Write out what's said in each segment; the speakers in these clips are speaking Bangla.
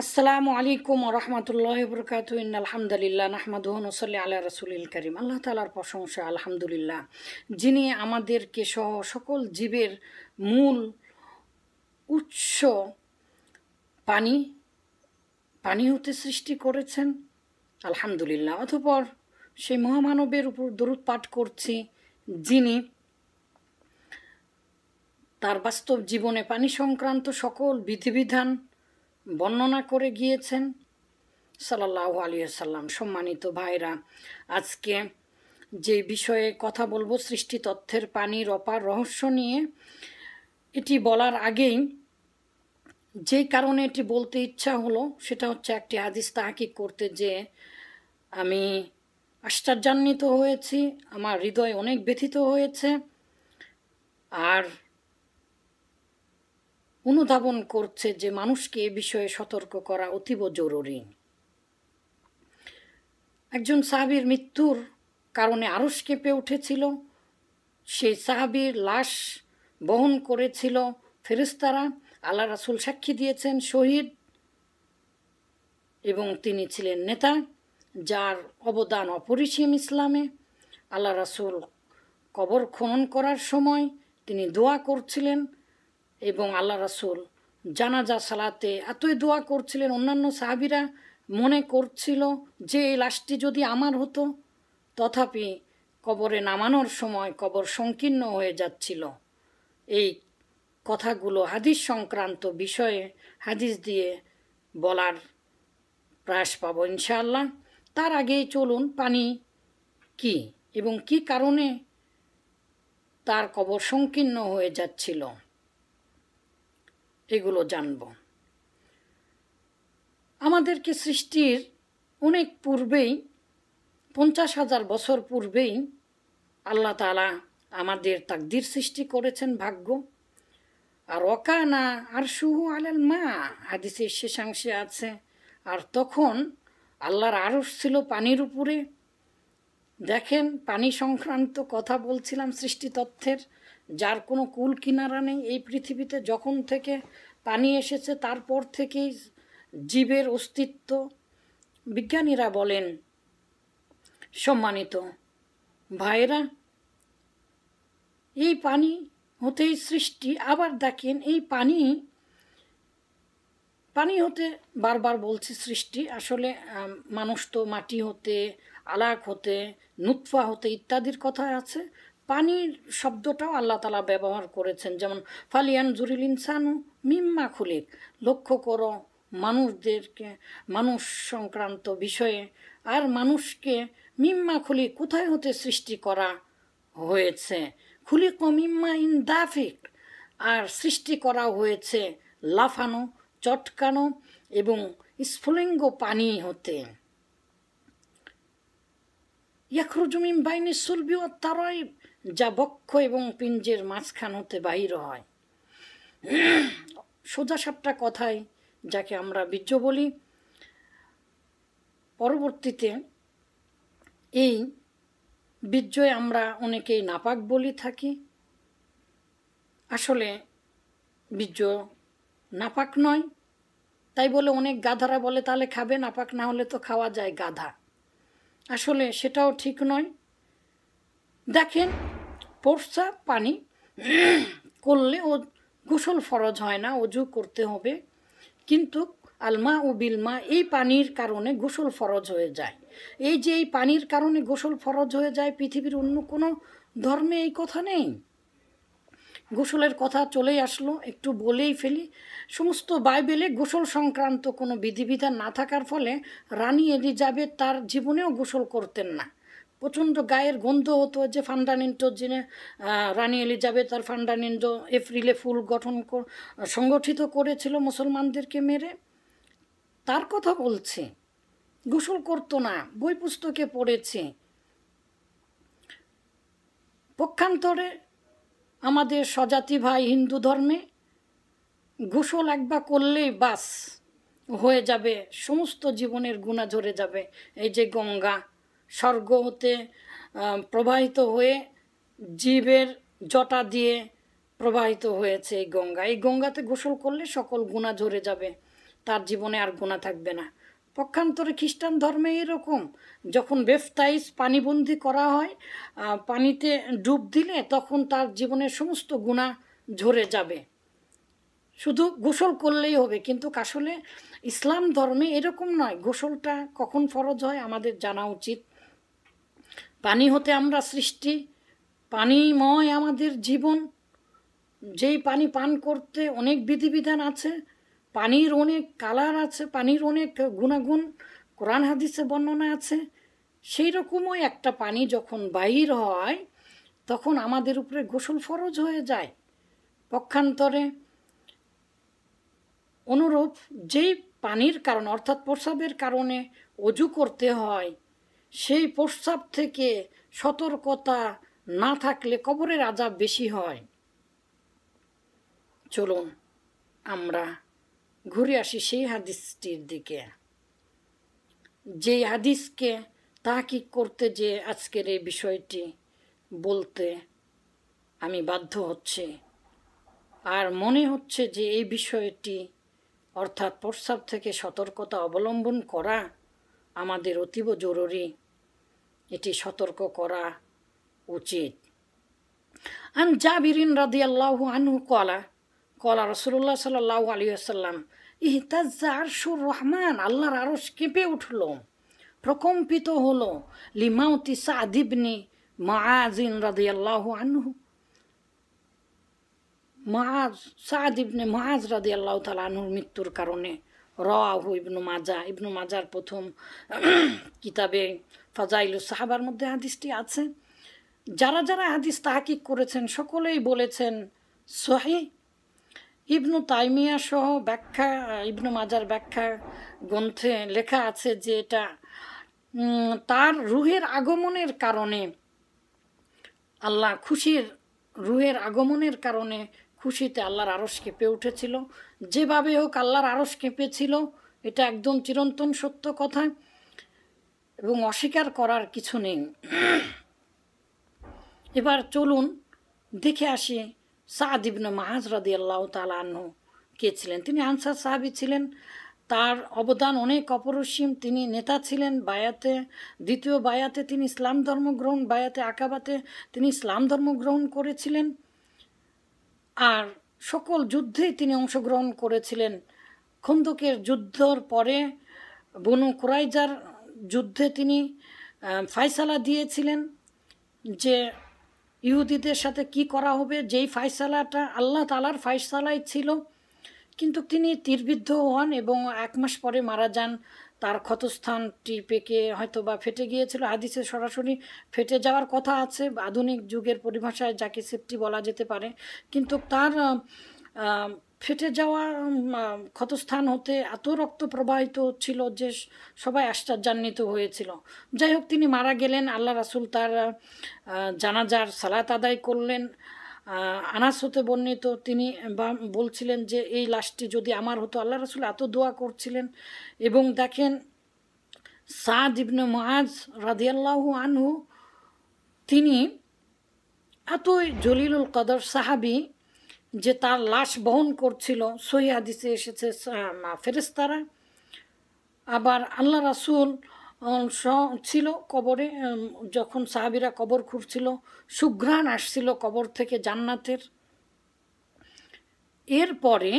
আসসালামু আলাইকুম রহমতুল্লাহ বরকাত আলহামদুলিল্লাহ নাহমাদুহু ওয়া নুসাল্লি আলা রাসূলিল কারীম। আল্লাহ তাআলার প্রশংসা আলহামদুলিল্লাহ, যিনি আমাদেরকে সহ সকল জীবের মূল উৎস পানি পানি হতে সৃষ্টি করেছেন। আলহামদুলিল্লাহ। অতঃপর সেই মহামানবের উপর দরুদ পাঠ করছি, যিনি তার বাস্তব জীবনে পানি সংক্রান্ত সকল বিধিবিধান বর্ণনা করে গিয়েছেন সাল্লাল্লাহু আলাইহি ওয়াসাল্লাম। সম্মানিত ভাইরা, আজকে যে বিষয়ে কথা বলবো সৃষ্টি তত্ত্বের পানির অপার রহস্য নিয়ে। এটি বলার আগেই যে কারণে এটি বলতে ইচ্ছা হলো সেটা হচ্ছে একটি হাদিস তাহকিক করতে যে আমি আশ্চর্যান্বিত হয়েছি, আমার হৃদয় অনেক ব্যথিত হয়েছে আর অনুধাবন করছে যে মানুষকে এ বিষয়ে সতর্ক করা অতীব জরুরি। একজন সাহাবীর মৃত্যুর কারণে আরশ কেঁপে উঠেছিল। সেই সাহাবীর লাশ বহন করেছিল ফেরেশতারা। আল্লাহ রাসূল সাক্ষী দিয়েছেন শহীদ, এবং তিনি ছিলেন নেতা যার অবদান অপরিসীম ইসলামে। আল্লাহ রাসূল কবর খনন করার সময় তিনি দোয়া করছিলেন এবং আল্লাহ রাসূল জানাজা সালাতে এতই দোয়া করছিলেন, অন্যান্য সাহাবীরা মনে করছিল যে এই লাশটি যদি আমার হতো, তথাপি কবরে নামানোর সময় কবর সংকীর্ণ হয়ে যাচ্ছিল। এই কথাগুলো হাদিস সংক্রান্ত বিষয়ে হাদিস দিয়ে বলার প্রয়াস পাবো ইনশাআল্লাহ। তার আগেই চলুন পানি কি এবং কি কারণে তার কবর সংকীর্ণ হয়ে যাচ্ছিল এগুলো জানব। আমাদেরকে সৃষ্টির অনেক পূর্বেই, 50,000 বছর পূর্বেই আল্লাহ তাআলা আমাদের তাকদীর সৃষ্টি করেছেন, ভাগ্য। আর ওয়াকানা আরশুহু আলাল মা, হাদিসের শেষাংশে আছে। আর তখন আল্লাহর আরশ ছিল পানির উপরে। দেখেন, পানি সংক্রান্ত কথা বলছিলাম সৃষ্টি তত্ত্বের, যার কোনো কুল কিনারা নেই এই পৃথিবীতে। যখন থেকে পানি এসেছে তারপর থেকেই জীবের অস্তিত্ব। বিজ্ঞানীরা বলেন, সম্মানিত ভাইরা, এই পানি হতেই সৃষ্টি। আবার দেখেন, এই পানি হতে বারবার বলছি সৃষ্টি, আসলে মানুষ তো মাটি হতে, আলাক হতে, নুতফা হতে ইত্যাদির কথা আছে। পানির শব্দটাও আল্লাহ তাআলা ব্যবহার করেছেন, যেমন ফালিয়ানজুরিল ইনসানু মিম্মা খুলিক। লক্ষ্য করো মানুষদেরকে, মানুষ সংক্রান্ত বিষয়ে। আর মানুষকে মিম্মা খুলিক, কোথায় হতে সৃষ্টি করা হয়েছে? খুলিক মিম্মা ইন দাফিক, আর সৃষ্টি করা হয়েছে লাফানো, চটকানো এবং স্ফুলিঙ্গ পানি হতে। ইয়াখরুজু মিন বাইনি সুলবি ওয়াত তারাইব, যা বক্ষ এবং পিঞ্জের মাঝখান হতে বাহির হয়। সোজা সাপটা কথায় যাকে আমরা বীর্য বলি। পরবর্তীতে এই বীর্যে আমরা অনেকেই নাপাক বলি থাকি। আসলে বীর্য নাপাক নয়, তাই বলে অনেক গাধারা বলে তাহলে খাবে, নাপাক না হলে তো খাওয়া যায় গাধা। আসলে সেটাও ঠিক নয়। দেখেন, প্রস্রাব পানি করলে ও গোসল ফরজ হয় না, অজু করতে হবে। কিন্তু আলমা ও বিলমা, এই পানির কারণে গোসল ফরজ হয়ে যায়। এই যে এই পানির কারণে গোসল ফরজ হয়ে যায়, পৃথিবীর অন্য কোনো ধর্মে এই কথা নেই। গোসলের কথা চলেই আসলো, একটু বলেই ফেলি। সমস্ত বাইবেলে গোসল সংক্রান্ত কোনো বিধিবিধান না থাকার ফলে রানী এলিজাবেথ তার জীবনেও গোসল করতেন না। প্রচণ্ড গায়ের গন্ধ হতো। যে ফান্ডামেন্টো, যিনি রানী এলিজাবেথ আর ফান্ডামেন্টো এপ্রিলে ফুল সংগঠিত করেছিল মুসলমানদেরকে মেরে, তার কথা বলছি। গোসল করতো না, বই পুস্তকে পড়েছি। পক্ষান্তরে আমাদের স্বজাতি ভাই হিন্দু ধর্মে গোসল একবার করলেই বাস হয়ে যাবে, সমস্ত জীবনের গুণা ঝরে যাবে। এই যে গঙ্গা স্বর্গ হতে প্রবাহিত হয়ে জীবের জটা দিয়ে প্রবাহিত হয়েছে এই গঙ্গা, এই গঙ্গাতে গোসল করলে সকল গুণা ঝরে যাবে। তার জীবনে আর গুনাহ থাকবে না। পক্ষান্তরে খ্রিস্টান ধর্মে এরকম, যখন বেফতাইজ পানিবন্দি করা হয়, পানিতে ডুব দিলে তখন তার জীবনের সমস্ত গুনাহ ঝরে যাবে, শুধু গোসল করলেই হবে। কিন্তু আসলে ইসলাম ধর্মে এরকম নয়। গোসলটা কখন ফরজ হয় আমাদের জানা উচিত। পানি হতে আমরা সৃষ্টি, পানিময় আমাদের জীবন। যেই পানি পান করতে অনেক বিধিবিধান আছে, পানির অনেক কালার আছে, পানির অনেক গুণাগুণ কোরআন হাদিসে বর্ণনা আছে। সেই রকমই একটা পানি যখন বাহির হয় তখন আমাদের উপরে গোসল ফরজ হয়ে যায়। পক্ষান্তরে অনুরূপ যেই পানির কারণে অর্থাৎ প্রস্রাবের কারণে অজু করতে হয়, সেই প্রস্রাব থেকে সতর্কতা না থাকলে কবরের আযাব বেশি হয়। চলুন আমরা ঘুরে আসি সেই হাদিসটির দিকে, যেই হাদিসকে তাহকিক করতে যে আজকের এই বিষয়টি বলতে আমি বাধ্য হচ্ছি। আর মনে হচ্ছে যে এই বিষয়টি অর্থাৎ প্রস্রাব থেকে সতর্কতা অবলম্বন করা আমাদের অতীব জরুরি, এটি সতর্ক করা উচিত। আন জাবিরিন রাদিয়াল্লাহু আনহু কলা রাসূলুল্লাহ সাল্লাল্লাহু আলাইহি ওয়াসাল্লাম ইহতাজ্জা আরশুর রহমান, আল্লাহর আরশ কেঁপে উঠল, প্রকম্পিত হলো, লিমাউতি সাদ ইবনে মুআয রাদিয়াল্লাহু আনহু, সাদ ইবনে মুআয রাদিয়াল্লাহু তাআলা আনহুর মৃত্যুর কারণে। রাওয়াহু ইবনু মাজাহ, ইবনু মাজার প্রথম কিতাবে ফাজাইলুস সাহাবার মধ্যে হাদিসটি আছে। যারা যারা হাদিস তাহকিক করেছেন সকলেই বলেছেন সহিহ। ইবনু তাইমিয়া সহ ব্যাখ্যা, ইবনু মাজার ব্যাখ্যা গ্রন্থে লেখা আছে যে এটা তার রুহের আগমনের কারণে, আল্লাহ রুহের আগমনের কারণে খুশিতে আল্লাহর আরশ কেঁপে উঠেছিল। যেভাবে হোক আল্লাহর আরশ কেঁপেছিল, এটা একদম চিরন্তন সত্য কথা এবং অস্বীকার করার কিছু নেই। এবার চলুন দেখে আসি সাদ ইবনে মুআয রাদিয়াল্লাহু তাআলা আনহু কে ছিলেন। তিনি আনসার সাহাবী ছিলেন, তার অবদান অনেক অপরিসীম। তিনি নেতা ছিলেন। দ্বিতীয় বায়াতে তিনি ইসলাম ধর্মগ্রহণ, বায়াতে আকাবাতে তিনি ইসলাম ধর্ম গ্রহণ করেছিলেন। আর সকল যুদ্ধেই তিনি অংশগ্রহণ করেছিলেন। খন্দকের যুদ্ধর পরে বনু কুরাইজার যুদ্ধে তিনি ফায়সালা দিয়েছিলেন যে ইহুদিদের সাথে কি করা হবে, যেই ফায়সালাটা আল্লাহ তাআলার ফায়সালাই ছিল। কিন্তু তিনি তীরবিদ্ধ হন এবং 1 মাস পরে মারা যান। তার ক্ষতস্থানটি পেকে হয়তো বা ফেটে গিয়েছিল। হাদিসে সরাসরি ফেটে যাওয়ার কথা আছে, আধুনিক যুগের পরিভাষায় যাকে সেপ্টি বলা যেতে পারে। কিন্তু তার ফেটে যাওয়া ক্ষতস্থান হতে এত রক্ত প্রবাহিত ছিল যে সবাই আশ্চর্যান্বিত হয়েছিল। যাই হোক, তিনি মারা গেলেন। আল্লাহ রাসূল তার জানাজার সালাত আদায় করলেন। আনাস হতে বর্ণিত, তিনি বলছিলেন যে এই লাশটি যদি আমার হতো। আল্লাহ রাসূল এত দোয়া করছিলেন। এবং দেখেন সাদ ইবনে মুআয রাদিয়াল্লাহু আনহু তিনি এতই জলিলুল কদর সাহাবী যে তার লাশ বহন করছিল। সহিহ হাদিসে এসেছে ফেরেশতারা। আবার আল্লাহ রাসূল ছিল কবরে, যখন সাহাবীরা কবর খুঁড়ছিল সুঘ্রাণ আসছিল কবর থেকে জান্নাতের। এরপরে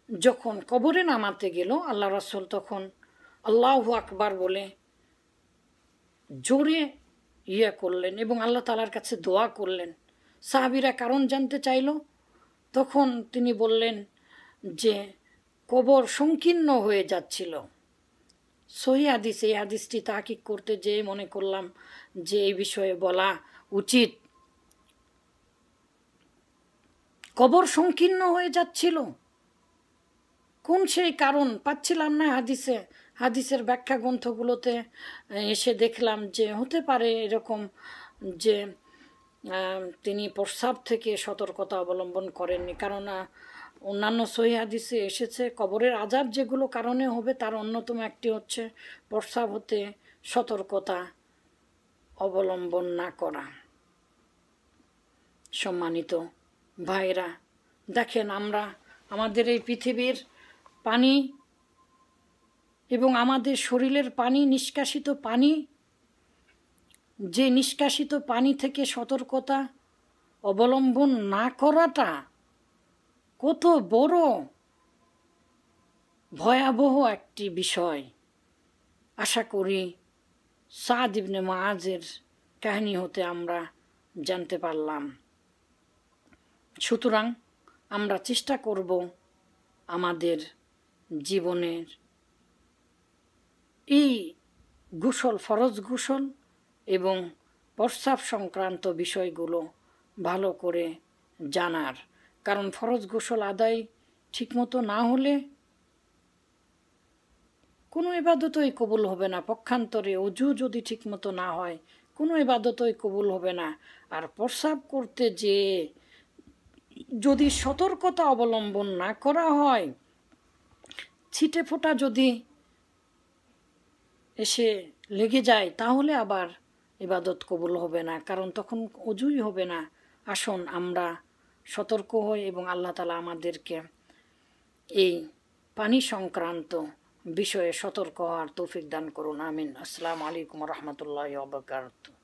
যখন কবরে নামাতে গেল আল্লাহ রাসূল তখন আল্লাহু আকবার বলে জোরে করলেন এবং আল্লাহ তাআলার কাছে দোয়া করলেন। সাহাবীরা কারণ জানতে চাইল। তখন তিনি বললেন যে কবর সংকীর্ণ হয়ে যাচ্ছিল। সহিহ হাদিস, এই হাদিসটি তাহকিক করতে যেয়ে মনে করলাম যে এই বিষয়ে বলা উচিত। কবর সংকীর্ণ হয়ে যাচ্ছিল, কোন সেই কারণ পাচ্ছিলাম না হাদিসের ব্যাখ্যা গ্রন্থগুলোতে এসে দেখলাম যে হতে পারে এরকম যে তিনি প্রস্রাব থেকে সতর্কতা অবলম্বন করেননি। কারণ অন্যান্য সহিহ হাদিসে এসেছে কবরের আযাব যেগুলো কারণে হবে তার অন্যতম একটি হচ্ছে প্রস্রাব হতে সতর্কতা অবলম্বন না করা। সম্মানিত ভাইরা, দেখেন আমরা আমাদের এই পৃথিবীর পানি এবং আমাদের শরীরের পানি, নিষ্কাশিত পানি, যে নিষ্কাশিত পানি থেকে সতর্কতা অবলম্বন না করাটা কত বড় ভয়াবহ একটি বিষয়। আশা করি সাদ ইবনে মুআজের কাহিনী হতে আমরা জানতে পারলাম। সুতরাং আমরা চেষ্টা করব আমাদের জীবনের এই গোসল, ফরজ গোসল এবং প্রস্রাব সংক্রান্ত বিষয়গুলো ভালো করে জানার। কারণ ফরজ গোসল আদায় ঠিকমতো না হলে কোনো ইবাদতই কবুল হবে না। পক্ষান্তরে অজু যদি ঠিকমতো না হয় কোনো ইবাদতই কবুল হবে না। আর প্রস্রাব করতে যে যদি সতর্কতা অবলম্বন না করা হয়, ছিটে ফোঁটা যদি এসে লেগে যায় তাহলে আবার ইবাদত কবুল হবে না, কারণ তখন অজুই হবে না। আসুন আমরা সতর্ক হই এবং আল্লাহ তাআলা আমাদেরকে এই পানি সংক্রান্ত বিষয়ে সতর্ক হওয়ার তৌফিক দান করুন। আমিন। আসসালামু আলাইকুম ওয়া রাহমাতুল্লাহি ওয়া বারাকাতুহু।